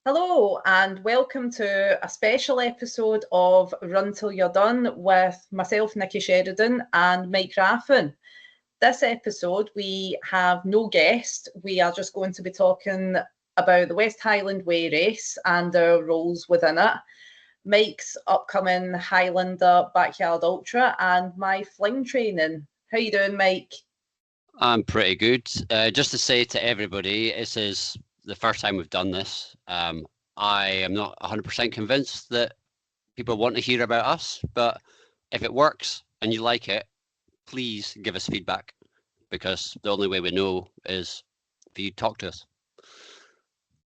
Hello and welcome to a special episode of Run Till You're Done with myself, Nikki Sheridan, and Mike Raffin. This episode, we have no guest. We are just going to be talking about the West Highland Way race and our roles within it, Mike's upcoming Highlander Backyard Ultra, and my fling training. How you doing, Mike? I'm pretty good. Just to say to everybody, this is the first time we've done this. I am not 100% convinced that people want to hear about us, but if it works and you like it, please give us feedback, because the only way we know is if you talk to us.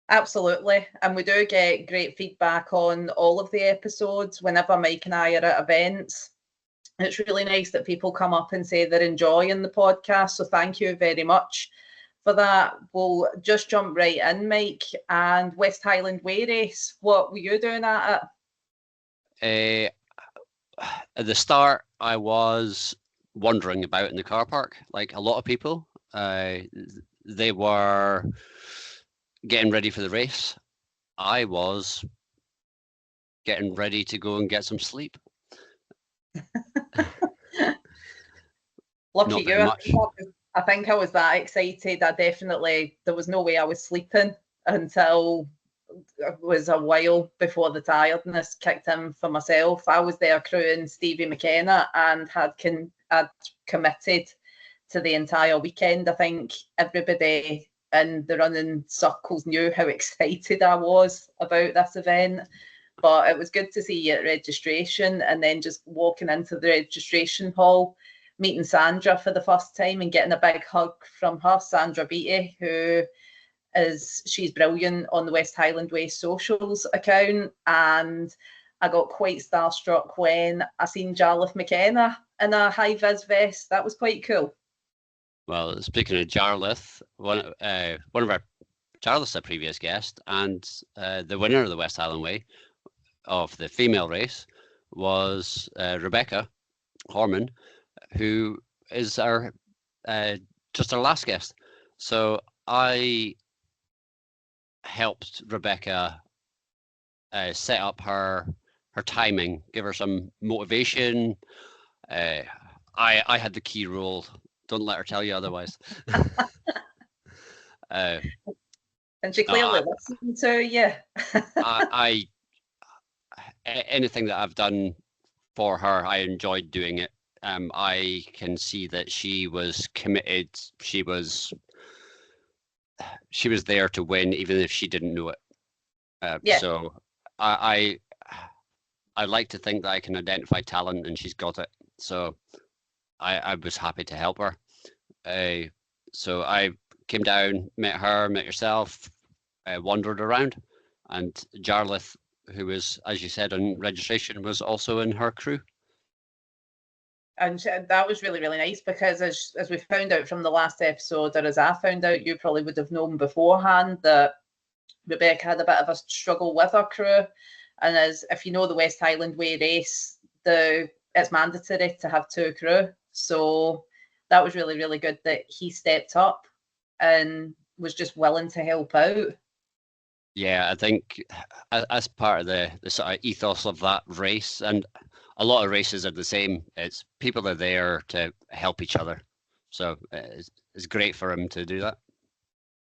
Absolutely. And we do get great feedback on all of the episodes whenever Mike and I are at events. It's really nice that people come up and say they're enjoying the podcast. So thank you very much for that. We'll just jump right in, Mike. And West Highland Way race, what were you doing at it? At the start, I was wandering about in the car park, like a lot of people. They were getting ready for the race. I was getting ready to go and get some sleep. Lucky you. I think I was that excited. There was no way I was sleeping until it was a while before the tiredness kicked in for myself. I was there crewing Stevie McKenna and had committed to the entire weekend. I think everybody in the running circles knew how excited I was about this event. But it was good to see you at registration, and then just walking into the registration hall, meeting Sandra for the first time and getting a big hug from her, Sandra Beattie, she's brilliant on the West Highland Way socials account. And I got quite starstruck when I seen Jarlath McKenna in a high vis vest. That was quite cool. Well, speaking of Jarlath, one of our Jarlath's a previous guest, and the winner of the West Highland Way of the female race was Rebecca Horman, who is our last guest. So I helped Rebecca set up her timing, give her some motivation. I had the key role. Don't let her tell you otherwise. And she clearly listened to you. Anything that I've done for her, I enjoyed doing it. I can see that she was committed. She was there to win, even if she didn't know it. So I like to think that I can identify talent, and she's got it. So I was happy to help her. So I came down, met her, met yourself, wandered around, and Jarlath, who was, as you said, on registration, was also in her crew. And that was really, really nice, because as we found out from the last episode, or as I found out, you probably would have known beforehand that Rebecca had a bit of a struggle with her crew. And as if you know the West Highland Way race, it's mandatory to have two crew. So that was really, really good that he stepped up and was just willing to help out. Yeah, I think as part of the sort of ethos of that race, and a lot of races are the same, it's people are there to help each other. So it's great for him to do that.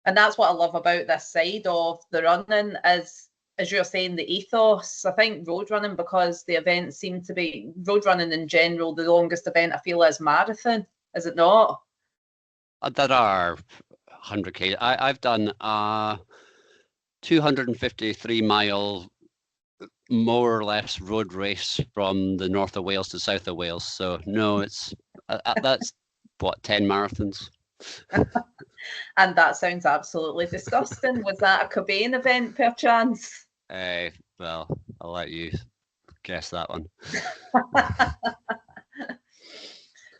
And that's what I love about this side of the running is, as you're saying, the ethos. I think road running, because the events seem to be, road running in general, the longest event I feel is marathon, is it not? There are 100k. I've done 253-mile, more or less, road race from the north of Wales to south of Wales. So no, it's that's what, 10 marathons. And that sounds absolutely disgusting. Was that a Cobain event, perchance? Well, I'll let you guess that one.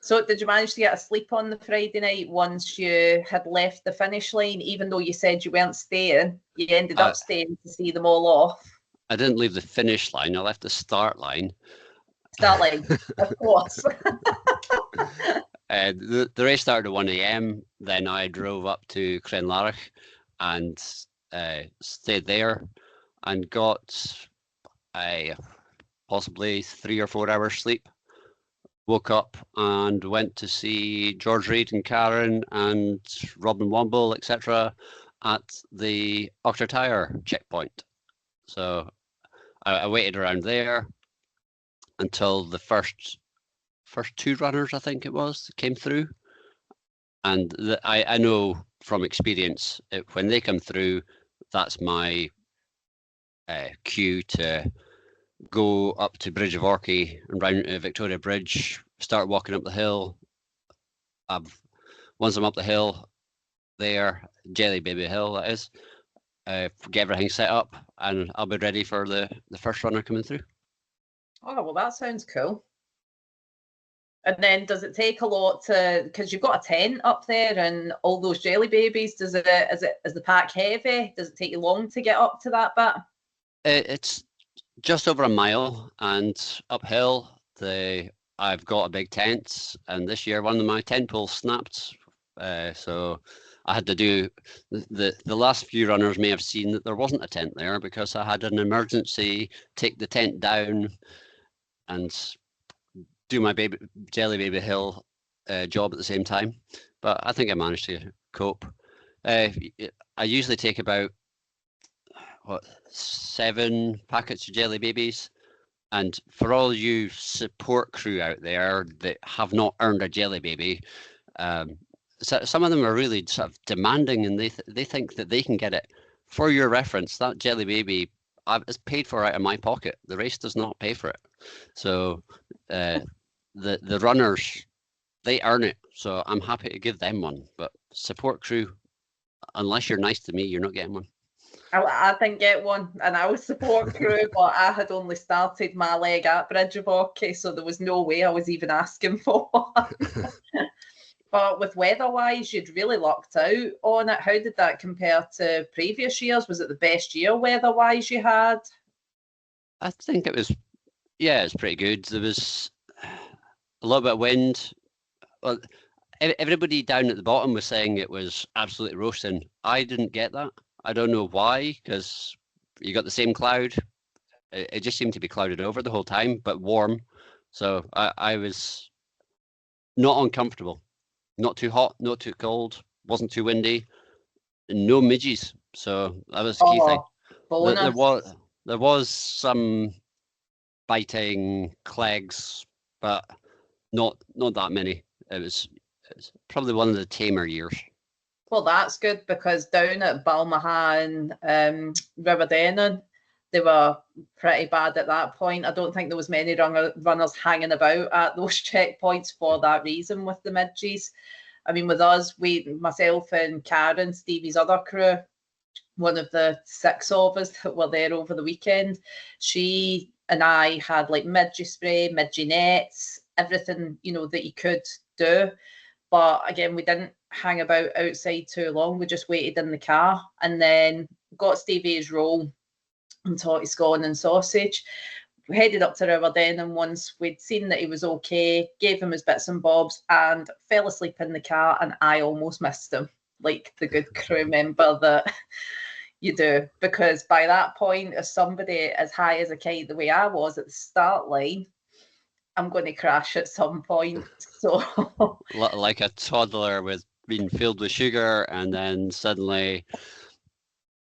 So did you manage to get a sleep on the Friday night once you had left the finish line, even though you said you weren't staying? You ended up staying to see them all off. I didn't leave the finish line. I left the start line. Start line, of course. The race started at 1 a.m. Then I drove up to Crenlarich and stayed there. and got possibly 3 or 4 hours sleep. Woke up and went to see George Reid and Karen and Robin Womble, etc., at the Octortire checkpoint. So I waited around there until the first 2 runners, I think it was, came through. And I know from experience, when they come through, that's my cue to go up to Bridge of Orchy and round Victoria Bridge, start walking up the hill. Once I'm up the hill there, Jelly Baby Hill that is, get everything set up and I'll be ready for the first runner coming through. Oh, well, that sounds cool. And then does it take a lot to, because you've got a tent up there and all those jelly babies, is the pack heavy? Does it take you long to get up to that bit? It's just over a mile and uphill. I've got a big tent, and this year one of my tent poles snapped, so I had to do the last few runners may have seen that there wasn't a tent there because I had an emergency take the tent down and do my Jelly Baby Hill job at the same time. But I think I managed to cope. I usually take about 7 packets of Jelly Babies. And for all you support crew out there that have not earned a Jelly Baby, so some of them are really sort of demanding, and they think that they can get it. For your reference, that Jelly Baby is paid for out of my pocket. The race does not pay for it. So the runners, they earn it. So I'm happy to give them one. But support crew, unless you're nice to me, you're not getting one. I didn't get one, and I was support crew, but I had only started my leg at Bridge of Orchy, so there was no way I was even asking for one. But with weather-wise, you'd really lucked out on it. How did that compare to previous years? Was it the best year weather-wise you had? I think it was, yeah, it's pretty good. There was a little bit of wind. Well, everybody down at the bottom was saying it was absolutely roasting. I didn't get that. I don't know why, because you got the same cloud. It just seemed to be clouded over the whole time, but warm. So I was not uncomfortable. Not too hot, not too cold, wasn't too windy, no midges. So that was the key thing. Bonus. There was some biting clegs, but not that many. It was probably one of the tamer years. Well, that's good, because down at Balmaha and Riverdennon, they were pretty bad at that point. I don't think there was many runners hanging about at those checkpoints for that reason with the midges. I mean, with us, myself and Karen, Stevie's other crew, one of the 6 of us that were there over the weekend, she and I had like midgie spray, midgie nets, everything, that you could do. But again, we didn't hang about outside too long. We just waited in the car and then got Stevie's roll and taughty scone and sausage. We headed up to Riverdale, and once we'd seen that he was okay, gave him his bits and bobs and fell asleep in the car, and I almost missed him, like the good crew member that you do. Because by that point, as somebody as high as a kite the way I was at the start line, I'm going to crash at some point. So like a toddler with being filled with sugar, and then suddenly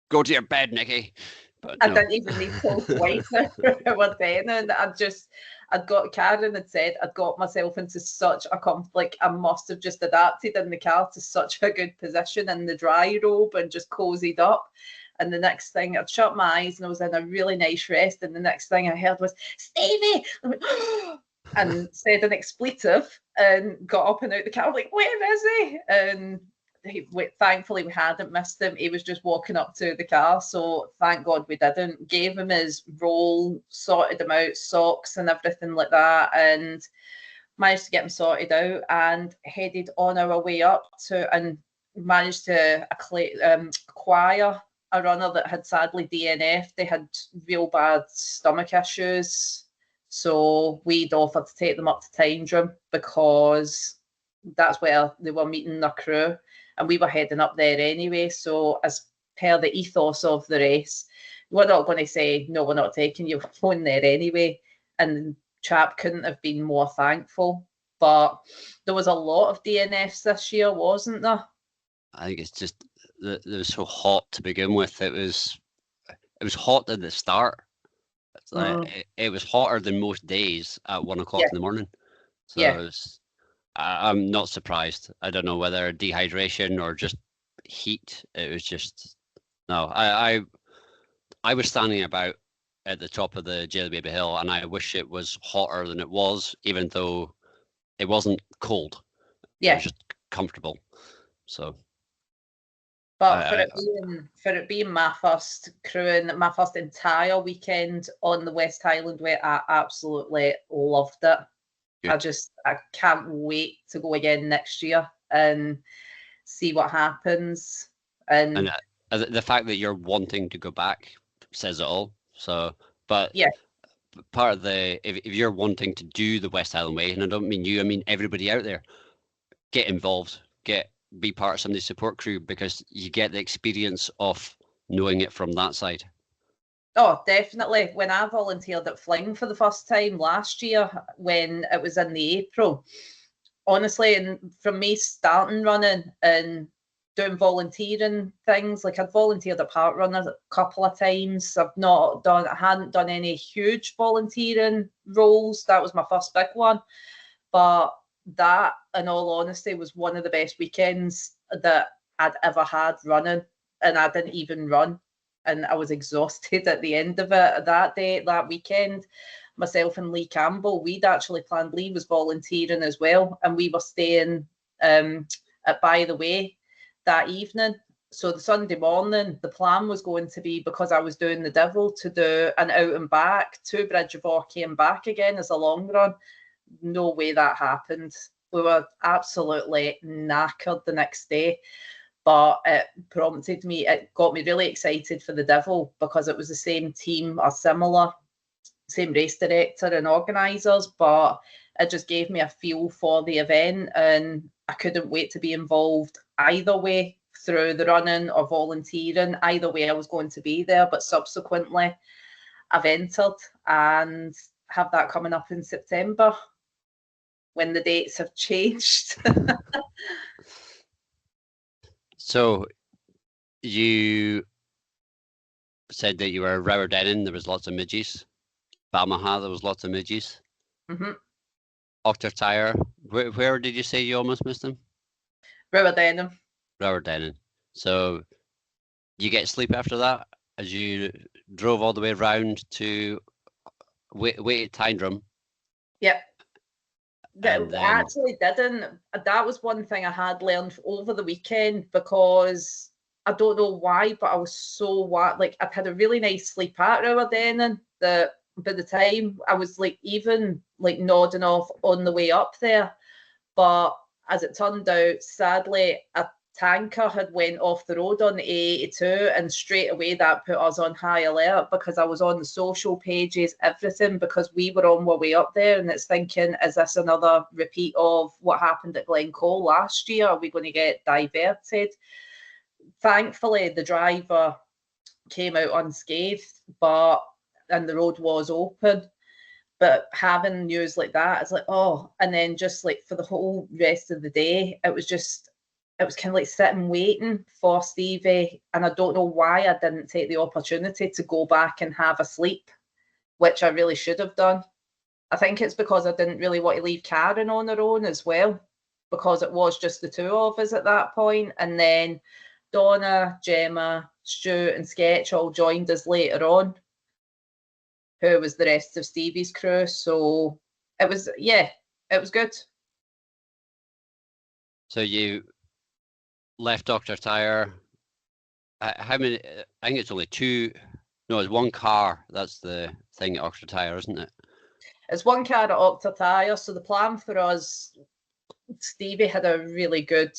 go to your bed, Nikki. But I didn't even need to wait for then, and I'd got Karen had said I'd got myself into such a conflict. I must have just adapted in the car to such a good position in the dry robe and just cozied up. And the next thing, I'd shut my eyes and I was in a really nice rest. And the next thing I heard was, Stevie! And said an expletive and got up and out the car. I'm like, where is he? And thankfully we hadn't missed him. He was just walking up to the car. So thank God we didn't. Gave him his roll, sorted him out, socks and everything like that. And managed to get him sorted out and headed on our way up to, and managed to acquire a runner that had sadly DNF'd. They had real bad stomach issues. So we'd offered to take them up to Tyndrum because that's where they were meeting their crew. And we were heading up there anyway. So as per the ethos of the race, we're not going to say, no, we're not taking your phone there anyway. And chap couldn't have been more thankful. But there was a lot of DNFs this year, wasn't there? I think it's just that it was so hot to begin with. It was hot at the start. It's like, it was hotter than most days at 1 o'clock in the morning. So it was, I'm not surprised. I don't know whether dehydration or just heat. It was just no. I was standing about at the top of the Jelly Baby Hill, and I wish it was hotter than it was, even though it wasn't cold. Yeah, it was just comfortable. So. But for it being my first crewing, my first entire weekend on the West Highland Way, I absolutely loved it. Good. I can't wait to go again next year and see what happens. And the fact that you're wanting to go back says it all. So, but yeah, part of if you're wanting to do the West Highland Way, and I don't mean you, I mean everybody out there, get involved, be part of somebody's support crew, because you get the experience of knowing it from that side. Oh, definitely. When I volunteered at Fling for the first time last year, when it was in the April, honestly, and from me starting running and doing volunteering things, like I'd volunteered at Park Runners a couple of times. I hadn't done any huge volunteering roles. That was my first big one. But that, in all honesty, was one of the best weekends that I'd ever had running, and I didn't even run, and I was exhausted at the end of it. That weekend, myself and Lee Campbell, we'd actually planned, Lee was volunteering as well, and we were staying at By the Way that evening. So the Sunday morning, the plan was going to be, because I was doing the Devil, to do an out and back to Bridge of Orchy and back again as a long run. No way that happened. We were absolutely knackered the next day, but it got me really excited for the Devil, because it was the same team or similar, same race director and organisers, but it just gave me a feel for the event, and I couldn't wait to be involved either way, through the running or volunteering. Either way I was going to be there, but subsequently I've entered and have that coming up in September, when the dates have changed. So you said that you were Rowerdenning, there was lots of midges. Balmaha, there was lots of midges. Ochtertyre, where did you say you almost missed them? Rowerdenning. So you get sleep after that, as you drove all the way around to wait at Tyndrum? Yep. I actually didn't. That was one thing I had learned over the weekend, because I don't know why, but I was so like, I'd had a really nice sleep at Rowerdenning that by the time I was like even like nodding off on the way up there. But as it turned out, sadly, a tanker had went off the road on the A82, and straight away that put us on high alert, because I was on the social pages, everything, because we were on our way up there, and it's thinking, is this another repeat of what happened at Glencoe last year? Are we going to get diverted? Thankfully, the driver came out unscathed, and the road was open. But having news like that, it's like, oh, and then just like for the whole rest of the day, it was kind of like sitting waiting for Stevie, and I don't know why I didn't take the opportunity to go back and have a sleep, which I really should have done. I think it's because I didn't really want to leave Karen on her own as well, because it was just the two of us at that point. And then Donna, Gemma, Stu and Sketch all joined us later on, who was the rest of Stevie's crew. So it was good. So you left Ochtertyre. How many? I think it's only two. No, it's one car. That's the thing at Ochtertyre, isn't it? It's one car at Ochtertyre. So the plan for us, Stevie had a really good,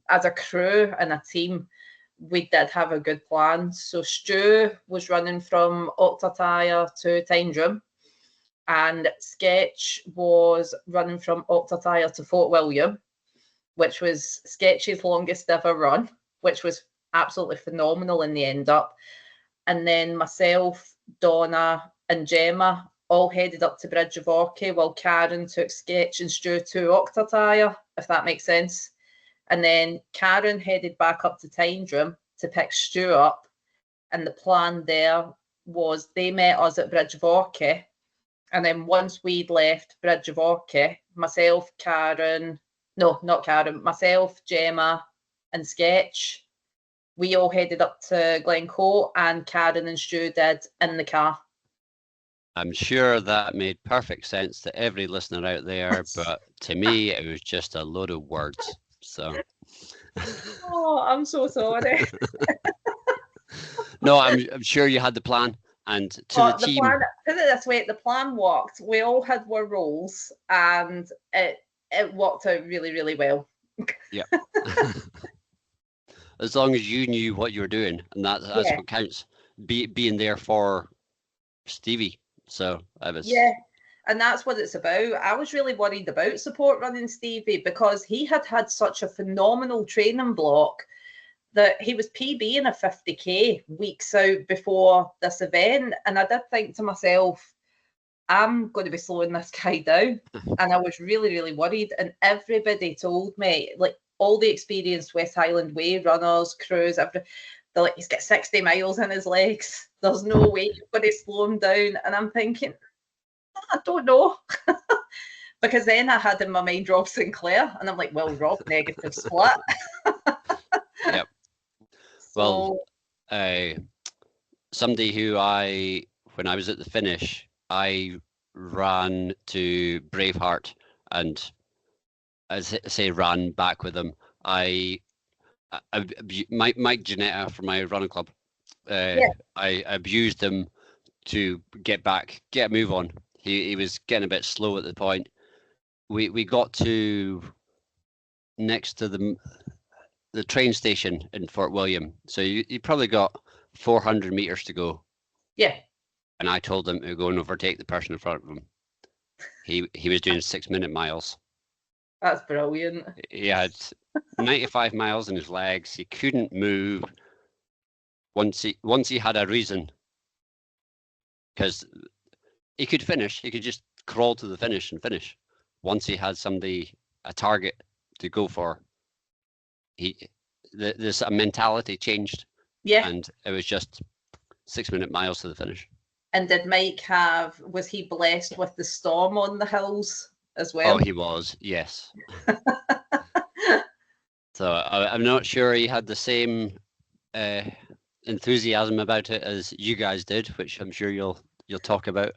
as a crew and a team, we did have a good plan. So Stu was running from Ochtertyre to Tyndrum, and Sketch was running from Ochtertyre to Fort William, which was Sketch's longest ever run, which was absolutely phenomenal in the end up. and then myself, Donna and Gemma all headed up to Bridge of Orchy, while Karen took Sketch and Stu to Octatire, if that makes sense. And then Karen headed back up to Tyndrum to pick Stu up, and the plan there was they met us at Bridge of Orchy, and then once we'd left Bridge of Orchy, myself, myself, Gemma and Sketch, we all headed up to Glencoe, and Karen and Stu did in the car. I'm sure that made perfect sense to every listener out there, but to me, it was just a load of words. So. Oh, I'm so sorry. No, I'm sure you had the plan, and to the team. Plan, put it this way, the plan worked. We all had our roles, and it worked out really, really well. Yeah. As long as you knew what you were doing, and that's what counts. Being there for Stevie. So I was. Yeah, and that's what it's about. I was really worried about support running Stevie, because he had such a phenomenal training block that he was PB in a 50k weeks out before this event. And I did think to myself, I'm going to be slowing this guy down. And I was really, really worried. And everybody told me, like all the experienced West Highland Way runners, crews, they're like, he's got 60 miles in his legs. There's no way you're going to slow him down. And I'm thinking, I don't know. Because then I had in my mind Rob Sinclair, and I'm like, well, Rob, negative split. Yep. Well, somebody who when I was at the finish, I ran to Braveheart, and as I say, ran back with him. Mike Janetta from my running club, I abused him to get a move on. He was getting a bit slow at the point. We got to next to the train station in Fort William. So you probably got 400 meters to go. Yeah. And I told him to go and overtake the person in front of him. He was doing 6-minute miles. That's brilliant. He had 95 miles in his legs. He couldn't move. Once he had a reason, because he could finish. He could just crawl to the finish and finish. Once he had a target to go for, this mentality changed. Yeah. And it was just 6-minute miles to the finish. And did Mike was he blessed with the storm on the hills as well? Oh, he was, yes. So I'm not sure he had the same enthusiasm about it as you guys did, which I'm sure you'll talk about.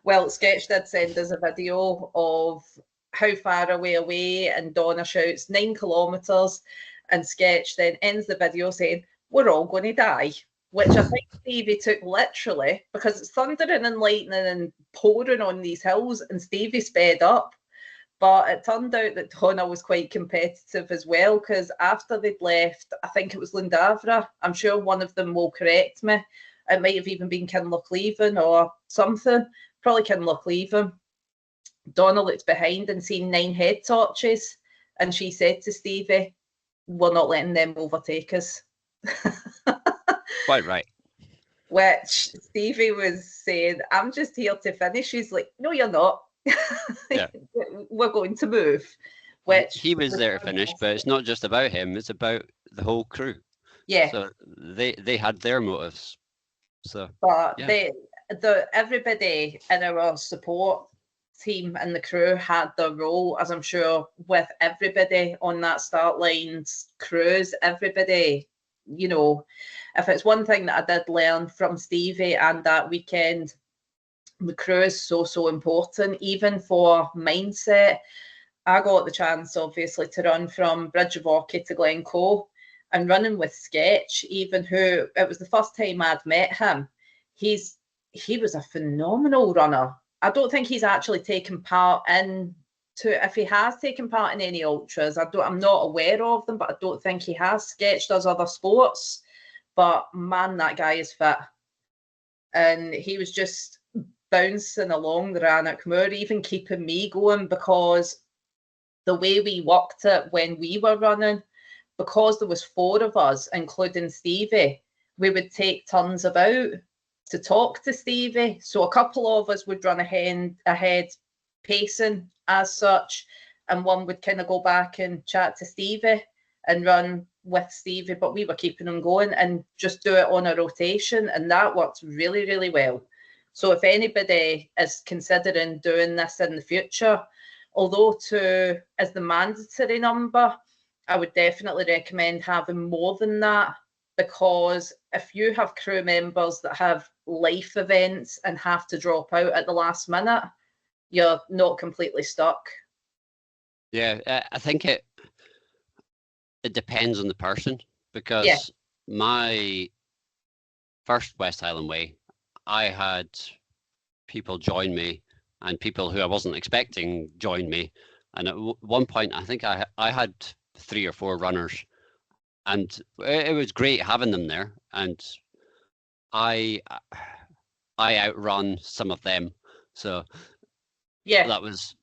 Well, Sketch did send us a video of how far away, and Donna shouts 9 kilometres, and Sketch then ends the video saying, we're all going to die, which I think Stevie took literally, because it's thundering and lightning and pouring on these hills, and Stevie sped up. But it turned out that Donna was quite competitive as well, because after they'd left, I think it was Lundavra, I'm sure one of them will correct me, it might have even been Kinlochleven or something, probably Kinlochleven. Donna looked behind and seen 9 head torches, and she said to Stevie, we're not letting them overtake us. Quite right. Which Stevie was saying, I'm just here to finish. He's like, no, you're not. Yeah. We're going to move. Which he was there to finish, but it's not just about him, it's about the whole crew. Yeah. So they had their motives. So but everybody in our support team and the crew had their role, as I'm sure with everybody on that start line's crews, everybody, if it's one thing that I did learn from Stevie and that weekend, the crew is so important, even for mindset. I got the chance, obviously, to run from Bridge of Orchy to Glencoe, and running with Sketch, even who, it was the first time I'd met him. He was a phenomenal runner. I don't think he's actually taken part if he has taken part in any ultras, I'm not aware of them, but I don't think he has. Sketch does other sports, but man, that guy is fit. And he was just bouncing along the Rannoch Moor, even keeping me going, because the way we worked it when we were running, because there was 4 of us, including Stevie, we would take turns about to talk to Stevie. So a couple of us would run ahead pacing as such, and one would kind of go back and chat to Stevie and run with Stevie, but we were keeping them going and just do it on a rotation, and that worked really, really well. So if anybody is considering doing this in the future, although 2 is the mandatory number, I would definitely recommend having more than that, because if you have crew members that have life events and have to drop out at the last minute, you're not completely stuck. Yeah, I think it depends on the person, because my first West Highland Way, I had people join me, and people who I wasn't expecting joined me. And at one point, I think I had 3 or 4 runners, and it was great having them there. And I outrun some of them, so that was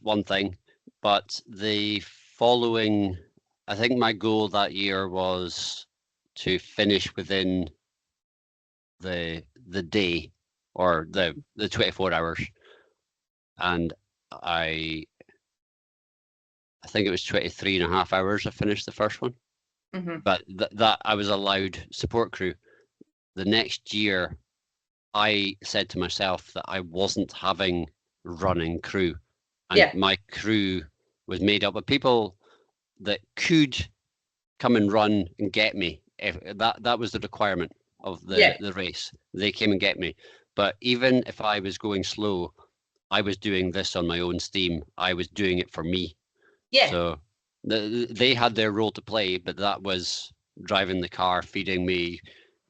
one thing. But the following, I think my goal that year was to finish within the day, or the 24 hours, and I think it was 23 and a half hours I finished the first one. But that I was allowed support crew. The next year I said to myself that I wasn't having running crew, and my crew was made up of people that could come and run and get me. If that was the requirement of the race, they came and get me. But even if I was going slow, I was doing this on my own steam. I was doing it for me. So they had their role to play, but that was driving the car, feeding me,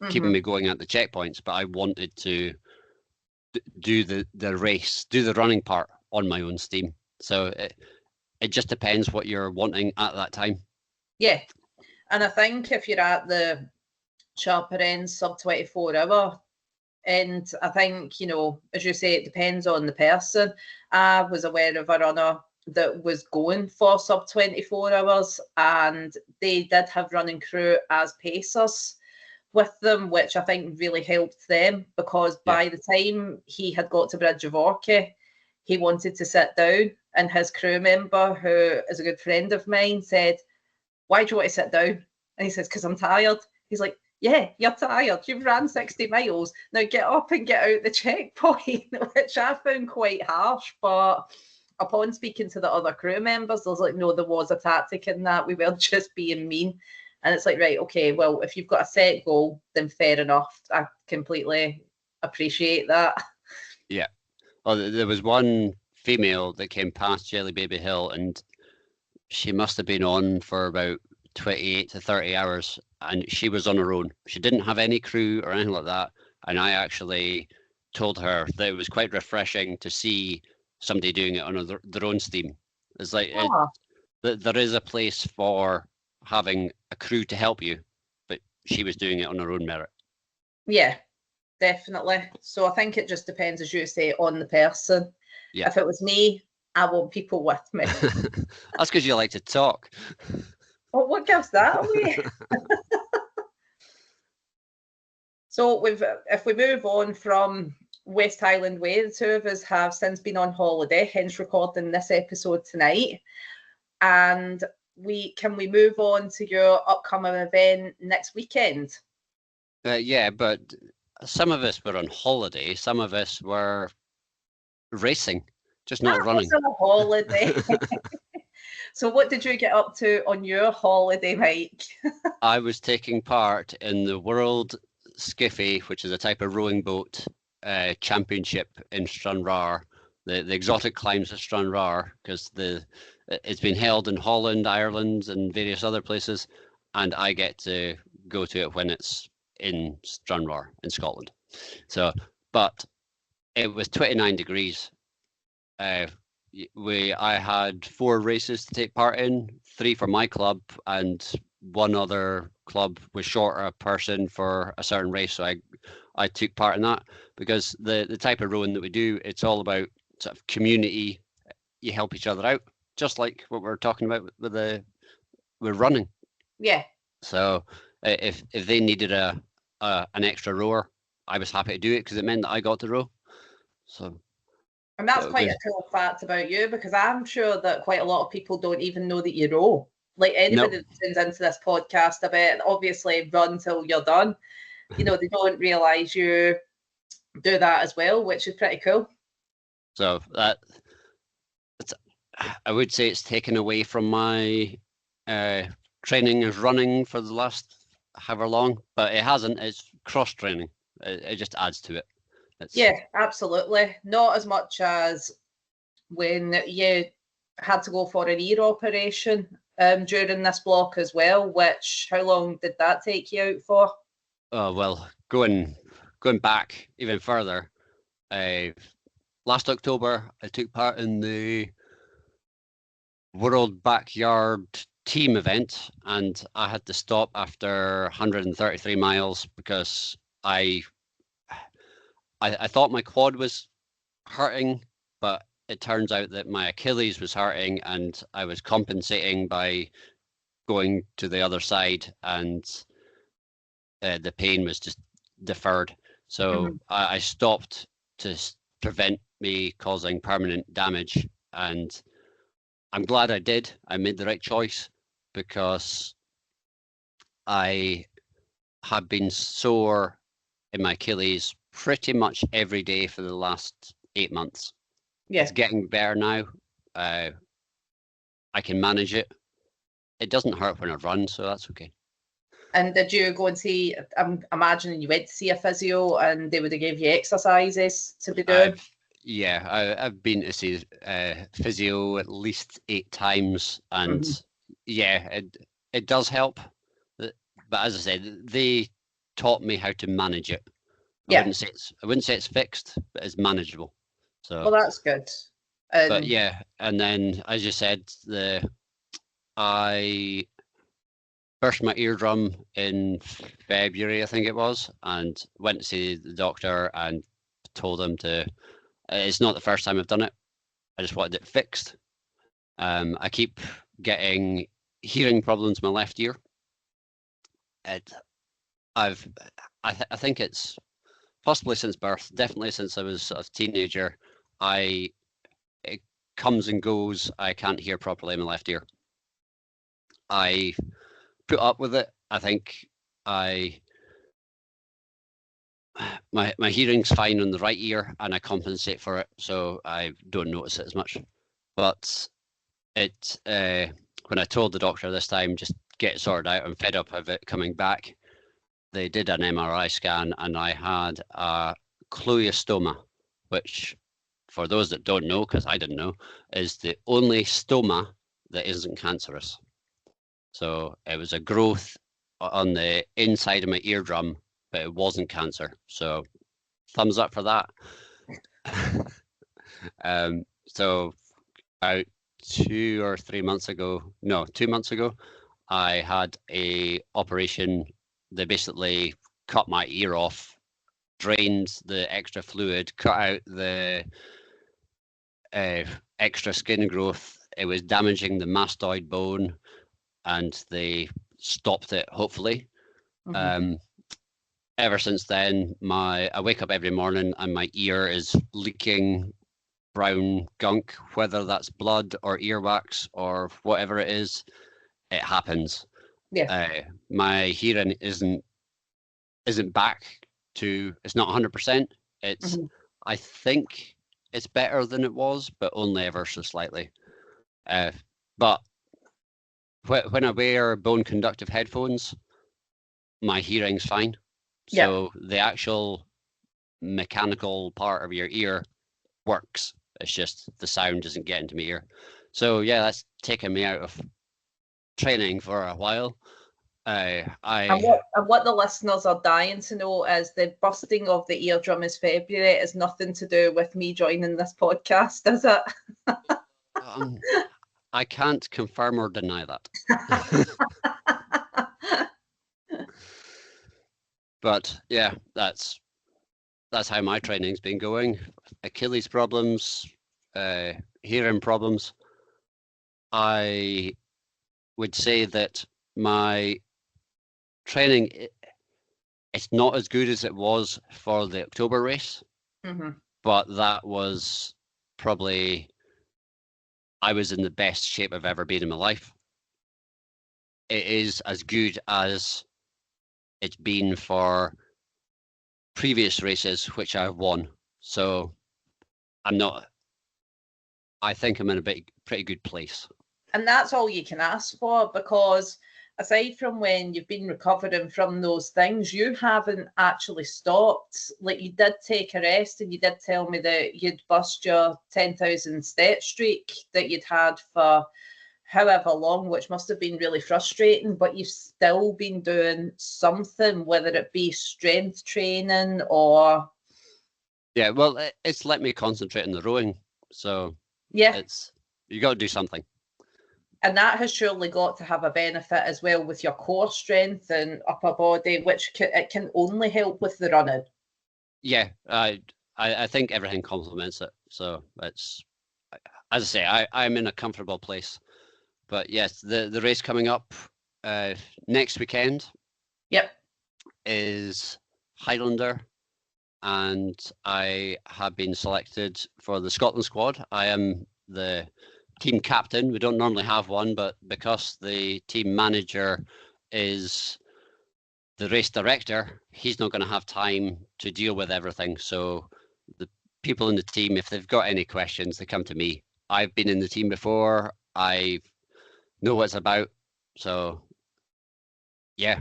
keeping me going at the checkpoints. But I wanted to do the race, do the running part on my own steam. So it just depends what you're wanting at that time. Yeah. And I think if you're at the sharper end, sub 24 hour, and I think, you know, as you say, it depends on the person. I was aware of a runner that was going for sub 24 hours, and they did have running crew as pacers with them, which I think really helped them, because by the time he had got to Bridge of Orchy, he wanted to sit down, and his crew member, who is a good friend of mine, said, "Why do you want to sit down?" And he says, "Because I'm tired." He's like, "Yeah, you're tired. You've ran 60 miles. Now get up and get out the checkpoint," which I found quite harsh. But upon speaking to the other crew members, I was like, no, there was a tactic in that. We weren't just being mean. And it's like, right, okay, well, if you've got a set goal, then fair enough. I completely appreciate that. Yeah. Well, there was one female that came past Jelly Baby Hill, and she must have been on for about 28 to 30 hours, and she was on her own. She didn't have any crew or anything like that. And I actually told her that it was quite refreshing to see somebody doing it on their own steam. It's like there is a place for having a crew to help you, but she was doing it on her own merit. Yeah, definitely. So I think it just depends, as you say, on the person. Yeah. If it was me, I want people with me. That's because you like to talk. Well, what gives that away? So if we move on from West Highland Way, the 2 of us have since been on holiday, hence recording this episode tonight. And can we move on to your upcoming event next weekend? Yeah, but some of us were on holiday. Some of us were racing, just not running. On a holiday. So what did you get up to on your holiday, Mike? I was taking part in the World Skiffy, which is a type of rowing boat, championship in Stranraer. The exotic climbs of Stranraer, because it's been held in Holland, Ireland, and various other places, and I get to go to it when it's in Stranraer in Scotland. So, but it was 29 degrees. I had 4 races to take part in, 3 for my club, and one other club was short a person for a certain race. So I took part in that, because the type of rowing that we do, it's all about sort of community. You help each other out, just like what we're talking about with running. Yeah. So if they needed a an extra rower, I was happy to do it because it meant that I got to row. So, and that's quite a cool fact about you, because I'm sure that quite a lot of people don't even know that you row. Like anybody that tunes into this podcast, I bet obviously run till you're done. They don't realise you do that as well, which is pretty cool. So I would say it's taken away from my training as running for the last however long, but it hasn't. It's cross training. It just adds to it. Yeah, absolutely. Not as much as when you had to go for an ear operation during this block as well, which, how long did that take you out for? Well, going back even further, last October, I took part in the World Backyard Team event, and I had to stop after 133 miles because I thought my quad was hurting, but it turns out that my Achilles was hurting, and I was compensating by going to the other side, and the pain was just deferred. So I stopped to prevent me causing permanent damage, and I'm glad I did. I made the right choice because I have been sore in my Achilles pretty much every day for the last 8 months. Yeah. It's getting better now. I can manage it. It doesn't hurt when I run, so that's okay. And did you go and see, I'm imagining you went to see a physio and they would have gave you exercises to be doing? I've been to see physio at least 8 times, and it does help. But as I said, they taught me how to manage it. I wouldn't say it's fixed, but it's manageable. So well, that's good. But yeah, and then as you said, I burst my eardrum in February, I think it was, and went to see the doctor and told him it's not the first time I've done it. I just wanted it fixed. I keep getting hearing problems in my left ear. I think it's possibly since birth, definitely since I was a teenager. It comes and goes. I can't hear properly in my left ear. I put up with it. I think my hearing's fine on the right ear, and I compensate for it, so I don't notice it as much. But when I told the doctor this time, just get it sorted out, I'm fed up of it coming back. They did an MRI scan, and I had a chleuostoma, which, for those that don't know, because I didn't know, is the only stoma that isn't cancerous. So it was a growth on the inside of my eardrum, but it wasn't cancer. So thumbs up for that. So about 2 months ago, I had a operation. They basically cut my ear off, drained the extra fluid, cut out the extra skin growth. It was damaging the mastoid bone, and they stopped it, hopefully. Ever since then, I wake up every morning and my ear is leaking brown gunk, whether that's blood or earwax or whatever it is. It happens. My hearing isn't back to, it's not 100%. It's I think it's better than it was, but only ever so slightly. But when I wear bone conductive headphones, my hearing's fine. So the actual mechanical part of your ear works. It's just the sound isn't getting to my ear. So yeah, that's taken me out of training for a while. And what the listeners are dying to know is the busting of the eardrum is February is nothing to do with me joining this podcast, is it? I can't confirm or deny that. But yeah, that's how my training's been going. Achilles problems, hearing problems. I would say that my training, it's not as good as it was for the October race, but that was probably, I was in the best shape I've ever been in my life. It is as good as it's been for previous races, which I've won. So I think I'm in a pretty good place. And that's all you can ask for, because aside from when you've been recovering from those things, you haven't actually stopped. Like, you did take a rest, and you did tell me that you'd bust your 10,000 step streak that you'd had for however long, which must have been really frustrating, but you've still been doing something, whether it be strength training or... Yeah, well, it's let me concentrate on the rowing. So yeah, you got to do something. And that has surely got to have a benefit as well with your core strength and upper body, which it can only help with the running. Yeah, I think everything complements it. So it's, as I say, I'm in a comfortable place. But yes, the race coming up next weekend. Yep. Is Highlander, and I have been selected for the Scotland squad. I am the team captain. We don't normally have one, but because the team manager is the race director, he's not going to have time to deal with everything. So the people in the team, if they've got any questions, they come to me. I've been in the team before. I know what it's about. So yeah,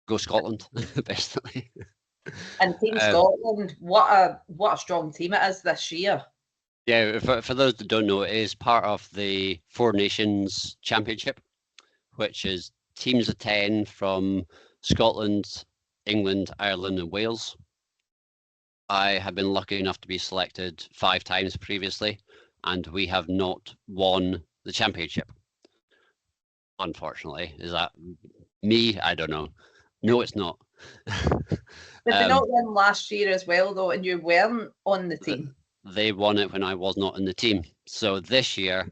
go Scotland, basically. And Team Scotland, what a strong team it is this year. Yeah, for those that don't know, it is part of the Four Nations Championship, which is teams of 10 from Scotland, England, Ireland, and Wales. I have been lucky enough to be selected 5 times previously, and we have not won the championship. Unfortunately, is that me? I don't know. No, it's not. Did they not win last year as well, though, and you weren't on the team? They won it when I was not in the team. So this year,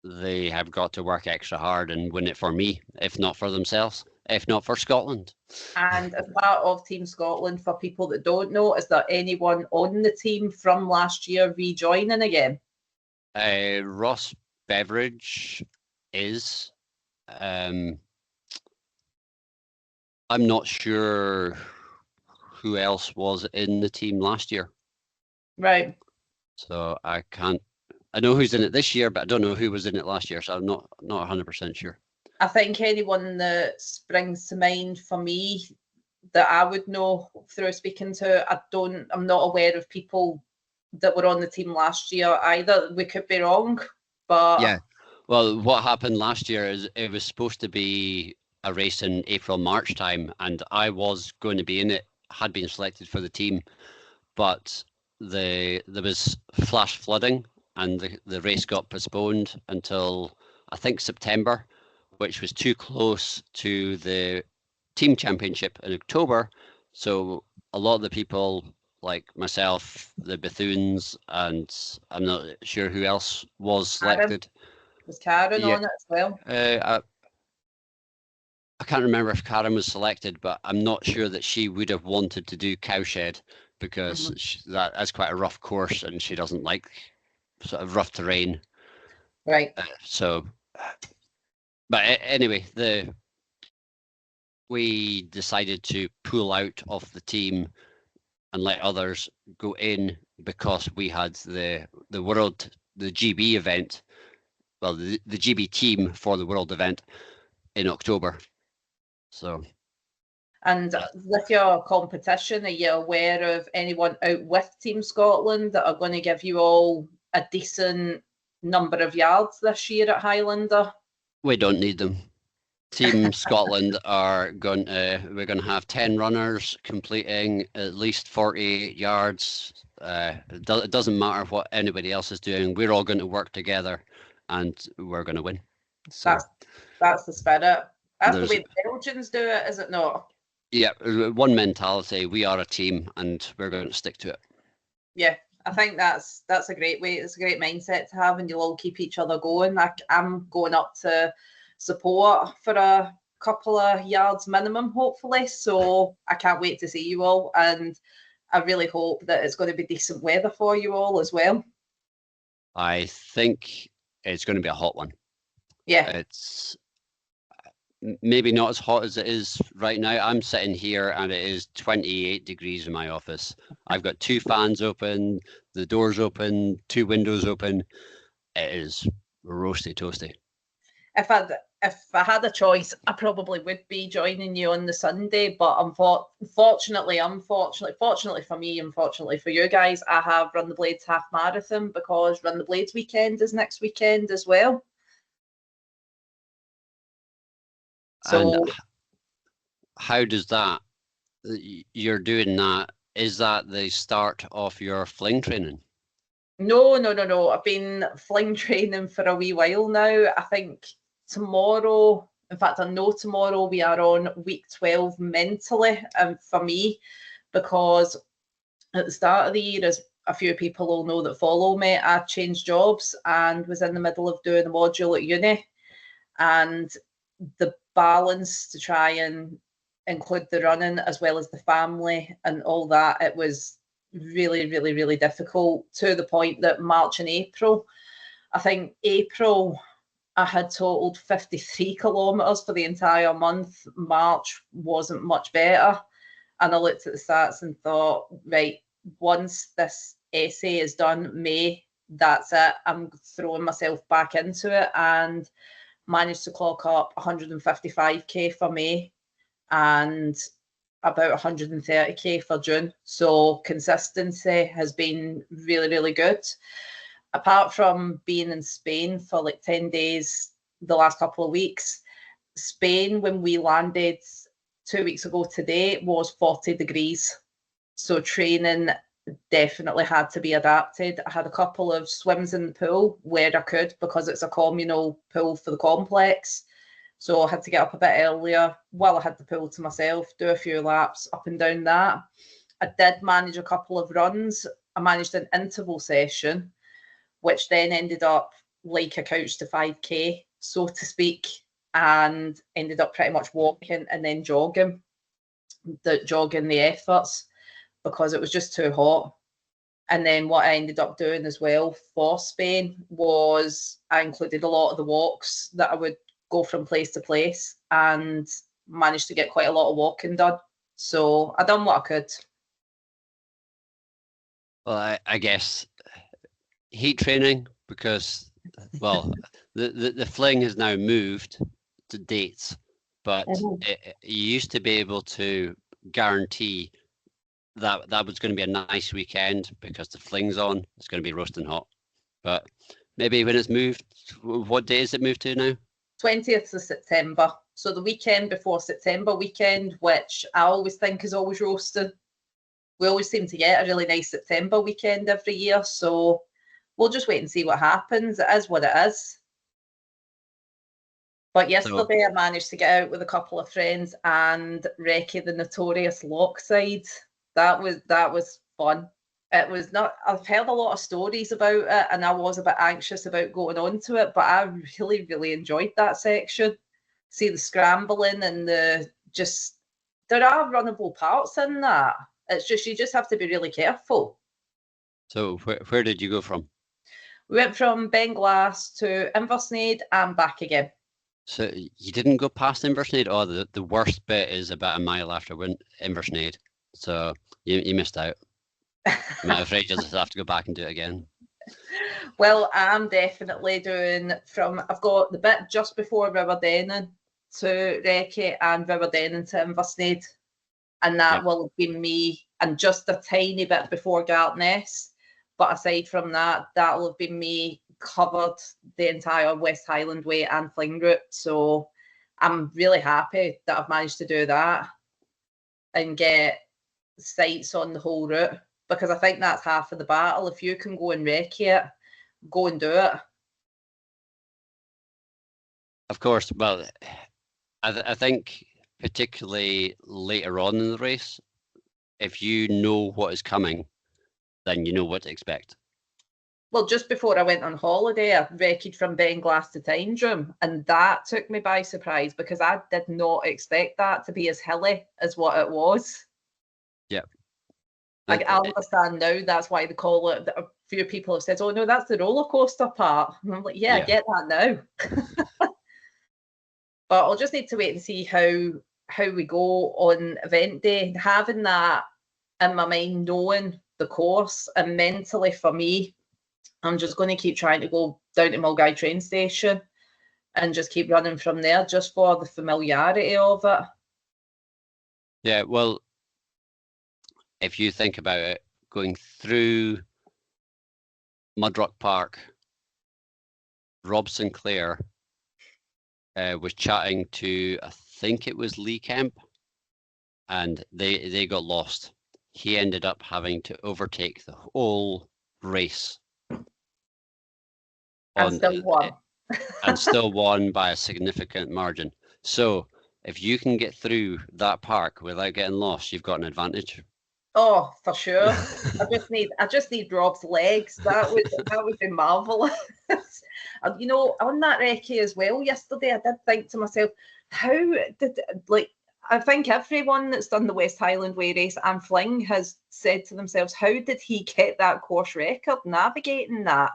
they have got to work extra hard and win it for me, if not for themselves, if not for Scotland. And as part of Team Scotland, for people that don't know, is there anyone on the team from last year rejoining again? Ross Beveridge is. I'm not sure who else was in the team last year. Right. So I know who's in it this year, but I don't know who was in it last year. So I'm not 100% sure. I think anyone that springs to mind for me that I would know through speaking to, I'm not aware of people that were on the team last year either. We could be wrong, but... yeah. Well, what happened last year is it was supposed to be a race in April, March time, and I was going to be in it, had been selected for the team, but there was flash flooding, and the race got postponed until I think September, which was too close to the team championship in October. So a lot of the people like myself, the Bethunes, and I'm not sure who else was selected. Was Karen on it as well? I can't remember if Karen was selected, but I'm not sure that she would have wanted to do Cowshed because that's quite a rough course and she doesn't like sort of rough terrain. Right. But anyway, we decided to pull out of the team and let others go in because we had the GB event, well, the GB team for the world event in October. So. And with your competition, are you aware of anyone out with Team Scotland that are going to give you all a decent number of yards this year at Highlander? We don't need them. Team Scotland we're going to have 10 runners completing at least 40 yards. It doesn't matter what anybody else is doing. We're all going to work together and we're going to win. So that's the spirit. That's the way the Belgians do it, is it not? Yeah, one mentality. We are a team and we're going to stick to it. Yeah, I think that's a great way. It's a great mindset to have, and you'll all keep each other going. I'm going up to support for a couple of yards minimum, hopefully. So I can't wait to see you all, and I really hope that it's going to be decent weather for you all as well. I think it's going to be a hot one. Yeah. It's maybe not as hot as it is right now. I'm sitting here and it is 28 degrees in my office. I've got 2 fans open, the doors open, 2 windows open. It is roasty toasty. If I had a choice, I probably would be joining you on the Sunday, but unfortunately for me, unfortunately for you guys, I have Run the Blades half marathon, because Run the Blades weekend is next weekend as well. So, and how does that? You're doing that? Is that the start of your fling training? No. I've been fling training for a wee while now. I think tomorrow, in fact, I know tomorrow we are on week 12 mentally, for me, because at the start of the year, as a few people will know that follow me, I changed jobs and was in the middle of doing a module at uni, and the balance to try and include the running as well as the family and all that, it was really difficult, to the point that March and April, I think April I had totaled 53 kilometres for the entire month. March wasn't much better. And I looked at the stats and thought, right, once this essay is done, May, that's it. I'm throwing myself back into it, and managed to clock up 155k for May and about 130k for June. So consistency has been really good. Apart from being in Spain for like 10 days the last couple of weeks, Spain, when we landed 2 weeks ago today, was 40 degrees. So training definitely had to be adapted. I had a couple of swims in the pool where I could, because it's a communal pool for the complex. So I had to get up a bit earlier while I had the pool to myself, do a few laps up and down that. I did manage a couple of runs. I managed an interval session, which then ended up like a couch to 5k, so to speak, and ended up pretty much walking and then jogging the efforts, because it was just too hot. And then what I ended up doing as well for Spain was I included a lot of the walks that I would go from place to place, and managed to get quite a lot of walking done. So I done what I could. Well, I guess heat training, because, well, the fling has now moved to dates, but you used to be able to guarantee that was going to be a nice weekend because the fling's on, it's going to be roasting hot. But maybe when it's moved, what day is it moved to now? 20th of September. So the weekend before September weekend, which I always think is always roasting. We always seem to get a really nice September weekend every year. So we'll just wait and see what happens. It is what it is. But yesterday I managed to get out with a couple of friends and recce the notorious Lochside. That was fun. It was not, I've heard a lot of stories about it, and I was a bit anxious about going on to it, but I really enjoyed that section. See the scrambling and there are runnable parts in that. It's just, you just have to be really careful. So where did you go from? We went from Benglass to Inversnaid and back again. So you didn't go past Inversnaid? Oh, the worst bit is about a mile after Inversnaid. So you missed out. I'm afraid you'll just have to go back and do it again. Well, I'm definitely doing I've got the bit just before Riverdenning to Recce and Riverdenning to Inversnaid. And that will have been me, and just a tiny bit before Gartness. But aside from that, that'll have been me covered the entire West Highland Way and Fling route. So I'm really happy that I've managed to do that and get sights on the whole route, because I think that's half of the battle. If you can go and recce it, go and do it. Of course. Well, I think particularly later on in the race, if you know what is coming, then you know what to expect. Well, just before I went on holiday, I recce'd from Benglass to Tyndrum, and that took me by surprise because I did not expect that to be as hilly as what it was. Yeah. I understand now that's why they call it. A few people have said, "Oh no, that's the roller coaster part." And I'm like, yeah, I get that now. But I'll just need to wait and see how we go on event day. Having that in my mind, knowing the course, and mentally for me, I'm just going to keep trying to go down to Mulgai train station and just keep running from there, just for the familiarity of it. Yeah, well, if you think about it, going through Mudrock Park, Rob Sinclair was chatting to, I think it was Lee Kemp, and they got lost. He ended up having to overtake the whole race. And still won. And still won by a significant margin. So if you can get through that park without getting lost, you've got an advantage. Oh, for sure. I just need Rob's legs. That would be marvelous. You know, on that recce as well yesterday, I did think to myself, how did, like, I think everyone that's done the West Highland Way race and Fling has said to themselves, how did he get that course record navigating that?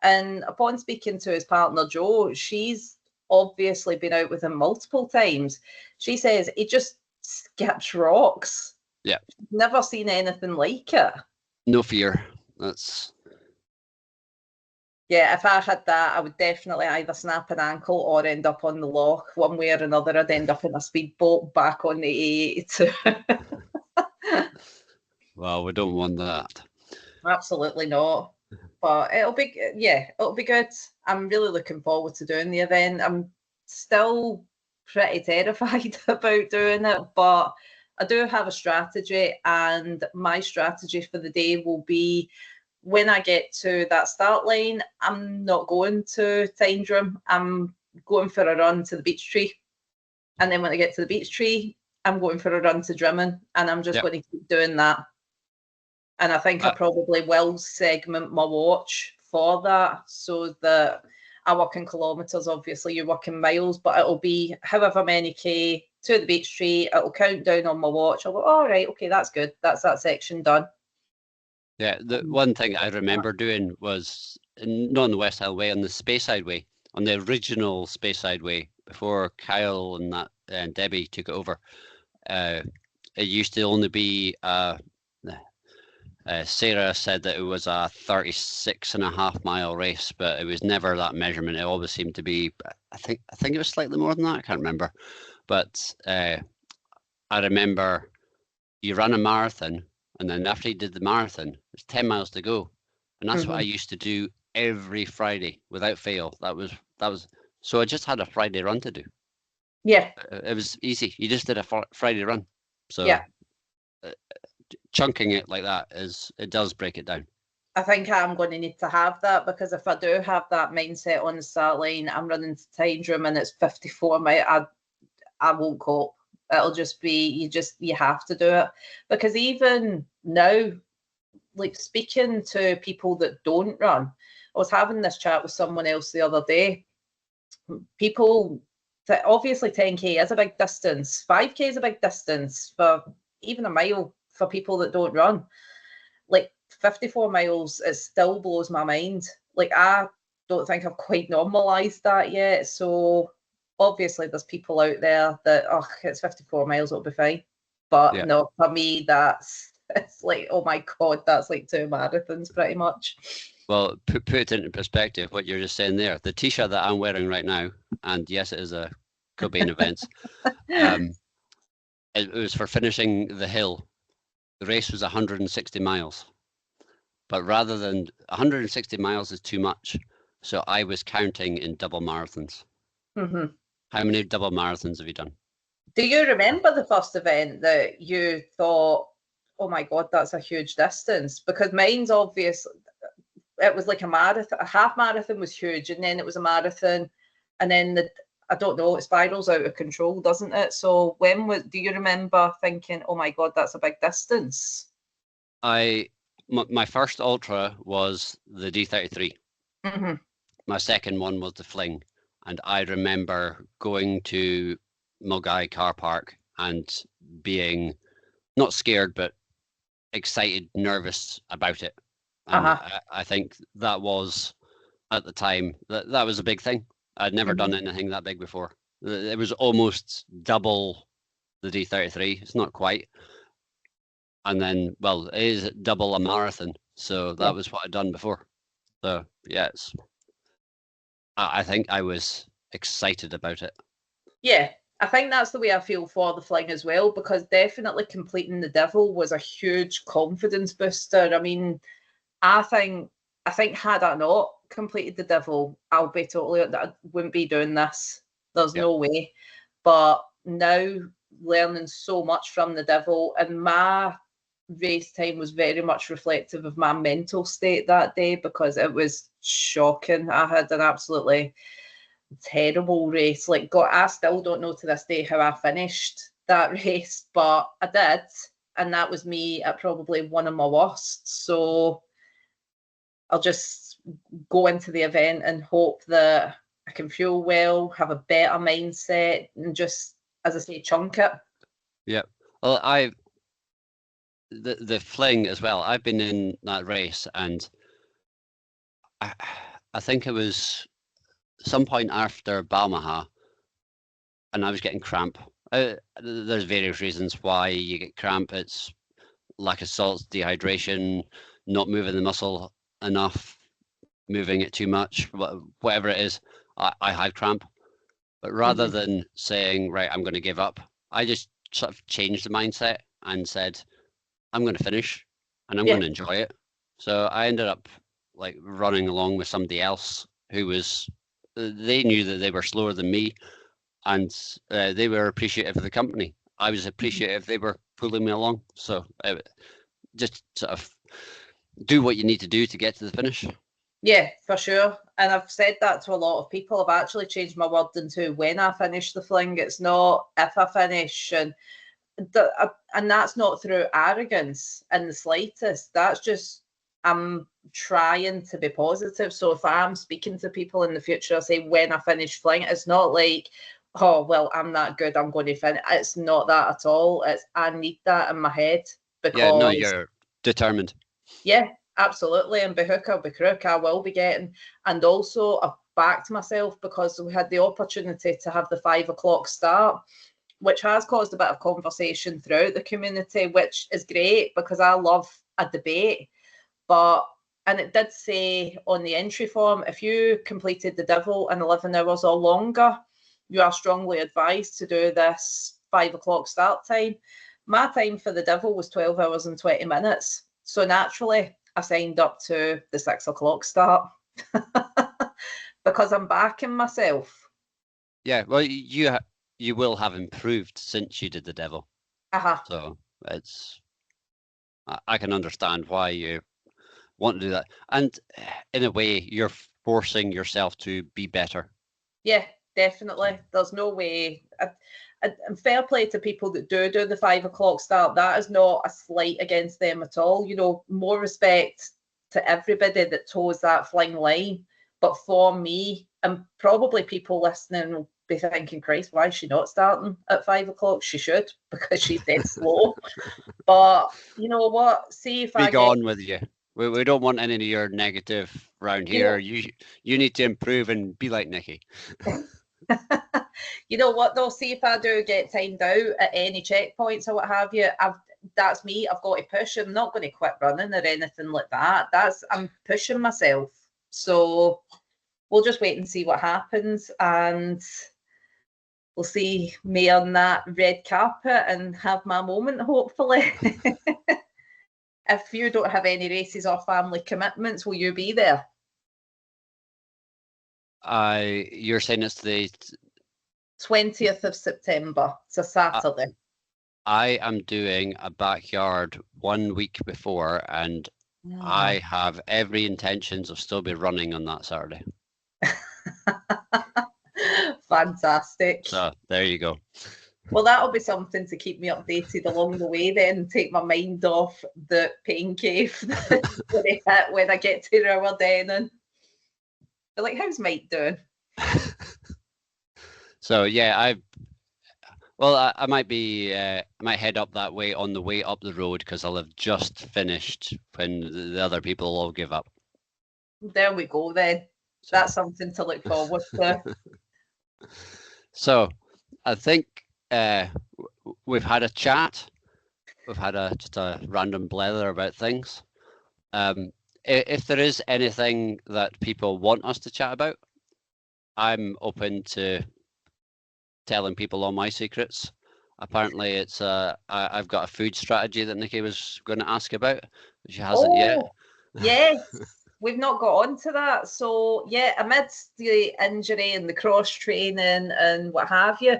And upon speaking to his partner Jo, she's obviously been out with him multiple times. She says he just skips rocks. Yeah. Never seen anything like it. No fear. That's... Yeah, if I had that, I would definitely either snap an ankle or end up on the loch. One way or another, I'd end up in a speedboat back on the A82. Well, we don't want that. Absolutely not. But it'll be good. I'm really looking forward to doing the event. I'm still pretty terrified about doing it, but I do have a strategy, and my strategy for the day will be, when I get to that start line, I'm not going to Tyndrum. I'm going for a run to the beech tree. And then when I get to the beech tree, I'm going for a run to Drimmen, and I'm just going to keep doing that. And I think I probably will segment my watch for that, so that I work in kilometres. Obviously, you work in miles, but it'll be however many K to the beech tree. It'll count down on my watch. I'll go, all right, okay, that's good. That's that section done. Yeah, the one thing I remember doing was, not on the West Highland Way, on the Speyside Way, on the original Speyside Way, before Kyle and Debbie took it over. It used to only be Sarah said that it was a 36.5 mile race, but it was never that measurement. It always seemed to be, I think it was slightly more than that. I can't remember. But I remember you ran a marathon, and then after you did the marathon, it's 10 miles to go. And that's what I used to do every Friday without fail. That was so I just had a Friday run to do. Yeah. It was easy. You just did a Friday run. So yeah. Chunking it like that it does break it down. I think I'm going to need to have that, because if I do have that mindset on the start line, I'm running to Tyndrum and it's 54 miles, I won't cope. It'll just be, you have to do it. Because even now, like, speaking to people that don't run, I was having this chat with someone else the other day. People, obviously 10K is a big distance, 5K is a big distance, for even a mile for people that don't run. Like 54 miles, it still blows my mind. Like, I don't think I've quite normalised that yet. So obviously there's people out there that, oh, it's 54 miles, it'll be fine. But no, for me, it's like, oh my God, that's like 2 marathons pretty much. Well, put it into perspective, what you're just saying there. The t-shirt that I'm wearing right now, and yes, it is a Cobain Events, it was for finishing the hill. The race was 160 miles. But rather than 160 miles is too much, so I was counting in double marathons. How many double marathons have you done? Do you remember the first event that you thought, oh my God, that's a huge distance? Because mine's obvious. It was like a marathon. A half marathon was huge, and then it was a marathon, and then I don't know, it spirals out of control, doesn't it? So do you remember thinking, oh my God, that's a big distance? I my first ultra was the D33. Mm-hmm. My second one was the Fling, and I remember going to Mulgai car park and being not scared but excited, nervous about it. And I think that was at the time that was a big thing. I'd never done anything that big before. It was almost double the D33. It's not quite. And then, well, it is double a marathon. So that was what I'd done before. So yeah, I think I was excited about it. Yeah, I think that's the way I feel for the Fling as well, because definitely completing the Devil was a huge confidence booster. I mean, I think had I not completed the Devil, I wouldn't be doing this. There's no way. But now learning so much from the Devil, and my race time was very much reflective of my mental state that day, because it was shocking. I had an absolutely terrible race. Like, God, I still don't know to this day how I finished that race, but I did, and that was me at probably one of my worst. So I'll just go into the event and hope that I can feel well, have a better mindset, and just, as I say, chunk it. Yeah. Well, the Fling as well. I've been in that race, and I think it was some point after Balmaha, and I was getting cramp. There's various reasons why you get cramp. It's lack of salts, dehydration, not moving the muscle enough, moving it too much, whatever it is. I had cramp. But rather than saying, right, I'm going to give up, I just sort of changed the mindset and said, I'm going to finish and I'm going to enjoy it. So I ended up like running along with somebody else who was, they knew that they were slower than me, and they were appreciative of the company. I was appreciative they were pulling me along. So just sort of do what you need to do to get to the finish. Yeah, for sure. And I've said that to a lot of people. I've actually changed my word into when I finish the Fling. It's not if I finish. And that's not through arrogance in the slightest. That's just, I'm trying to be positive. So if I'm speaking to people in the future, I say when I finish Fling, it's not like, oh, well, I'm that good, I'm going to finish. It's not that at all. It's, I need that in my head, because... Yeah, no, you're determined. Yeah, absolutely. And be hook or be crook, I will be getting. And also, I've backed myself, because we had the opportunity to have the 5 o'clock start, which has caused a bit of conversation throughout the community, which is great, because I love a debate. And it did say on the entry form, if you completed the Devil in 11 hours or longer, you are strongly advised to do this 5 o'clock start time. My time for the Devil was 12 hours and 20 minutes. So naturally, I signed up to the 6 o'clock start because I'm backing myself. Yeah, well, you will have improved since you did the Devil. So it's, I can understand why you want to do that. And in a way, you're forcing yourself to be better. Yeah, definitely. There's no way. And fair play to people that do the 5 o'clock start. That is not a slight against them at all. You know, more respect to everybody that toes that Fling line. But for me, and probably people listening will be thinking, Christ, why is she not starting at 5 o'clock? She should, because she's dead slow. But you know what? See if I get on with you. We don't want any of your negative around here. You need to improve and be like Nikki. You know what though? See if I do get timed out at any checkpoints or what have you. That's me. I've got to push. I'm not going to quit running or anything like that. I'm pushing myself. So we'll just wait and see what happens, and we'll see me on that red carpet and have my moment, hopefully. If you don't have any races or family commitments, will you be there? You're saying it's the 20th of September. It's a Saturday. I am doing a backyard 1 week before, and I have every intentions of still be running on that Saturday. Fantastic. So there you go. Well, that'll be something to keep me updated along the way then, take my mind off the pain cave when I get to Riverdale. And they're like, how's Mike doing? So yeah, I might be I might head up that way on the way up the road because I'll have just finished when the other people all give up. There we go then. So. That's something to look forward to. So I think we've had a chat. We've had just a random blather about things. If there is anything that people want us to chat about, I'm open to telling people all my secrets. Apparently, it's I've got a food strategy that Nikki was going to ask about. She hasn't yet. Yes, we've not got on to that. So yeah, amidst the injury and the cross training and what have you,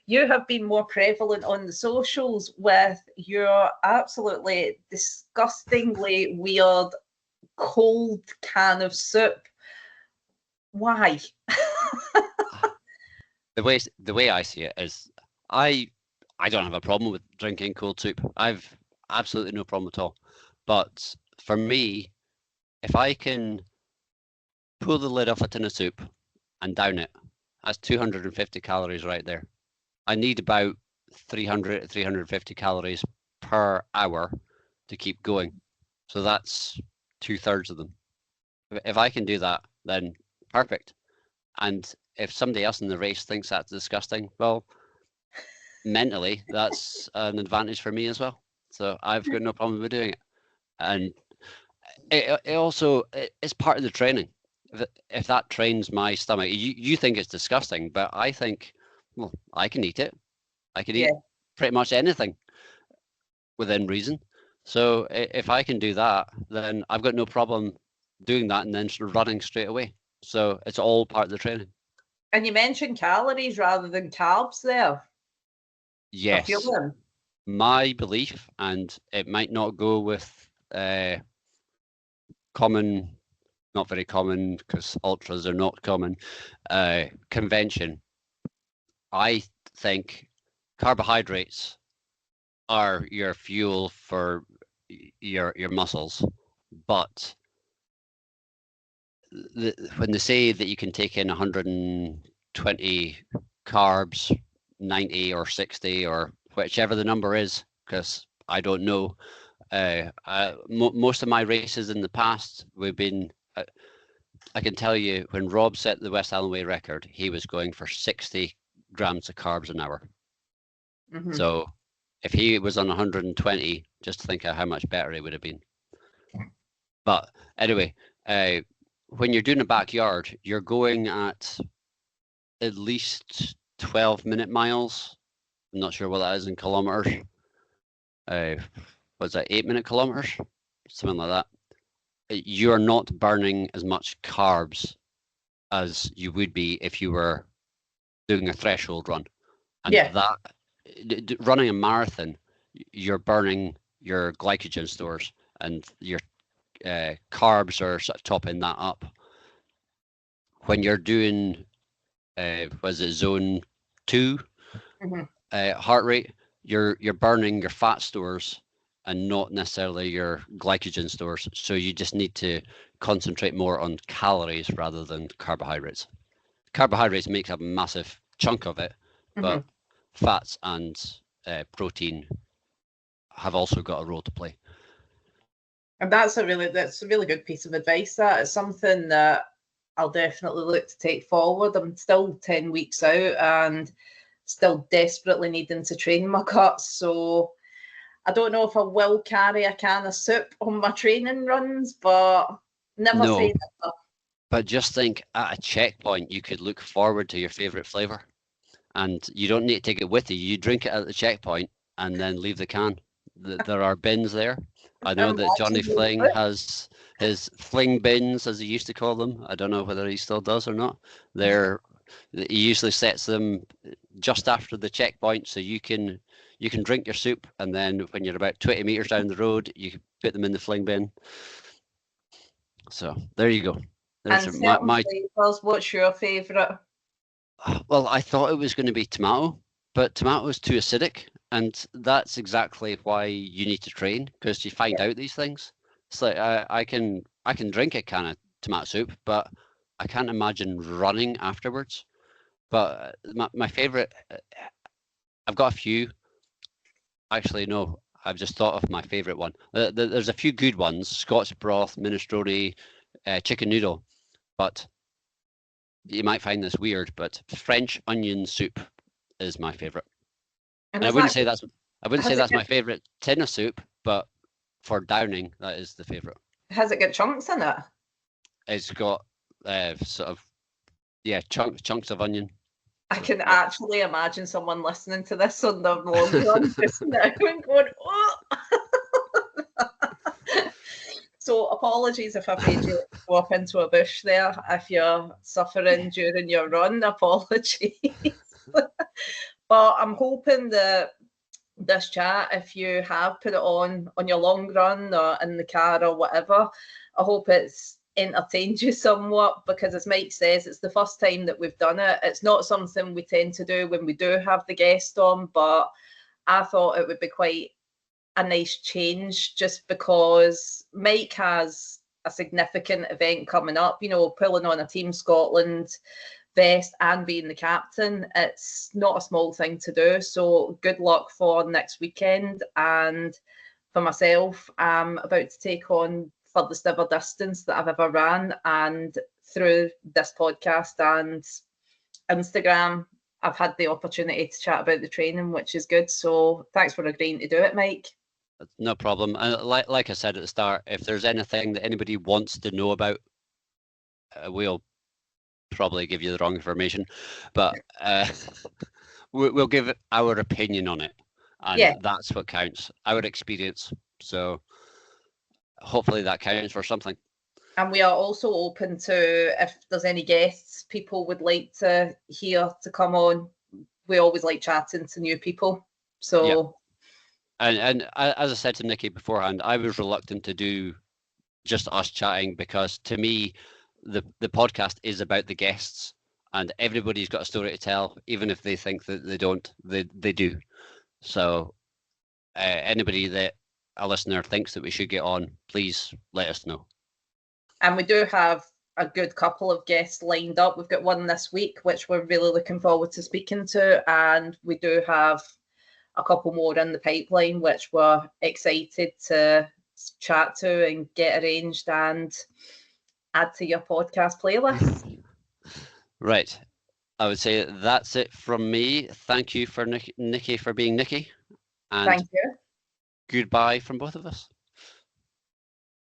you have been more prevalent on the socials with your absolutely disgustingly weird cold can of soup. Why? The way I see it is, I don't have a problem with drinking cold soup. I've absolutely no problem at all. But for me, if I can pull the lid off a tin of soup and down it, that's 250 calories right there. I need about 300 to 350 calories per hour to keep going. So that's 2/3 of them. If I can do that, then perfect. And if somebody else in the race thinks that's disgusting, well, mentally, that's an advantage for me as well. So I've got no problem with doing it. And it also it's part of the training. If that trains my stomach, you think it's disgusting, but I think, well, I can eat it. I can eat pretty much anything within reason. So if I can do that, then I've got no problem doing that and then running straight away. So it's all part of the training. And you mentioned calories rather than carbs there. Yes. My belief, and it might not go with common, not very common because ultras are not common, convention. I think carbohydrates are your fuel for your muscles, but when they say that you can take in 120 carbs, 90 or 60 or whichever the number is, because I don't know. Most of my races in the past, we've been. I can tell you, when Rob set the West Island Way record, he was going for 60 grams of carbs an hour. Mm-hmm. So if he was on 120, just think of how much better he would have been. But anyway, when you're doing a backyard, you're going at least 12-minute miles. I'm not sure what that is in kilometers. What's that, 8-minute kilometers? Something like that. You're not burning as much carbs as you would be if you were doing a threshold run. And that, running a marathon, you're burning your glycogen stores and your carbs are sort of topping that up. When you're doing, was it zone 2 heart rate, you're burning your fat stores and not necessarily your glycogen stores. So you just need to concentrate more on calories rather than carbohydrates. Carbohydrates make a massive chunk of it, but fats and protein have also got a role to play. And that's a really good piece of advice. That is something that I'll definitely look to take forward. I'm still 10 weeks out and still desperately needing to train my guts. So I don't know if I will carry a can of soup on my training runs, but never say never. But just think, at a checkpoint, you could look forward to your favorite flavor, and you don't need to take it with you. You drink it at the checkpoint and then leave the can. There are bins there. I know that Johnny Fling has his Fling bins, as he used to call them. I don't know whether he still does or not. He usually sets them just after the checkpoint, so you can drink your soup, and then when you're about 20 meters down the road, you can put them in the Fling bin. So there you go. There's my flavors. What's your favourite? Well, I thought it was going to be tomato, but tomatoes too acidic, and that's exactly why you need to train, because you find out these things. It's like I can drink a can of tomato soup, but I can't imagine running afterwards. But my favorite, I've got a few. Actually, no, I've just thought of my favorite one. There's a few good ones: Scots broth, minestrone, chicken noodle. But you might find this weird, but French onion soup is my favorite. And I wouldn't say that's my favorite tin of soup, but for downing, that is the favorite. Has it got chunks in it? It's got sort of chunks of onion. I can actually imagine someone listening to this on the long run just now and going, oh. So apologies if I've made you go up into a bush there. If you're suffering during your run, apologies. But I'm hoping that this chat, if you have put it on your long run or in the car or whatever, I hope it's entertained you somewhat, because as Mike says, it's the first time that we've done it. It's not something we tend to do when we do have the guest on, but I thought it would be quite a nice change, just because Mike has a significant event coming up, you know, pulling on a Team Scotland vest and being the captain. It's not a small thing to do, so good luck for next weekend. And for myself, I'm about to take on furthest ever distance that I've ever ran, and through this podcast and Instagram I've had the opportunity to chat about the training, which is good. So thanks for agreeing to do it, Mike. No problem. And like I said at the start, if there's anything that anybody wants to know about, we'll probably give you the wrong information, but we'll give our opinion on it, and that's what counts, our experience. So hopefully that counts for something. And we are also open to, if there's any guests people would like to hear to come on. We always like chatting to new people. So and as I said to Nikki beforehand, I was reluctant to do just us chatting, because to me the podcast is about the guests, and everybody's got a story to tell, even if they think that they don't, they do. So anybody that a listener thinks that we should get on, please let us know. And we do have a good couple of guests lined up. We've got one this week, which we're really looking forward to speaking to, and we do have a couple more in the pipeline, which we're excited to chat to and get arranged and add to your podcast playlist. Right. I would say that's it from me. Thank you for Nikki for being Nikki. And thank you. Goodbye from both of us.